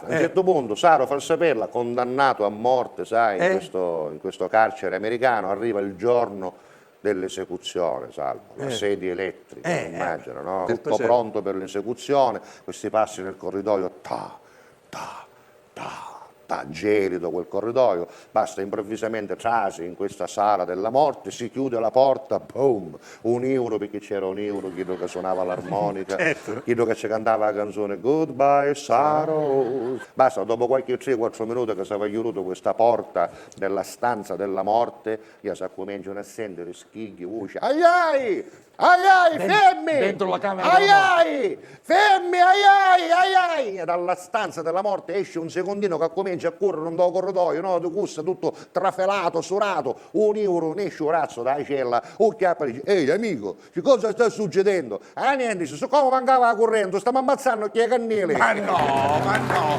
A un certo punto Saro Falsaperla, condannato a morte, sai, in questo carcere americano, arriva il giorno dell'esecuzione, Salvo, la sedia elettrica, immagino, no? Tutto pronto per l'esecuzione, questi passi nel corridoio, gelido quel corridoio, basta improvvisamente trasi in questa sala della morte, si chiude la porta, boom, un euro, perché c'era un euro, chi che suonava l'armonica, chi che ci cantava la canzone Goodbye Saro, basta, dopo qualche 3-4 minuti che si aveva chiuso questa porta della stanza della morte, io si cominciano a sentire schigli, voci, ai ai, fermi! Dentro la camera Ai della ai, fermi, ai ai! E dalla stanza della morte esce un secondino che comincia a correre un do corridoio, no? Di gusto, tutto trafelato, surato, un euro, ne esce un razzo dalla cella, un chiappa e dice, ehi amico, che cosa sta succedendo? Ah niente, dice, come mancava la corrente, stiamo ammazzando chi è cannili. Ma no,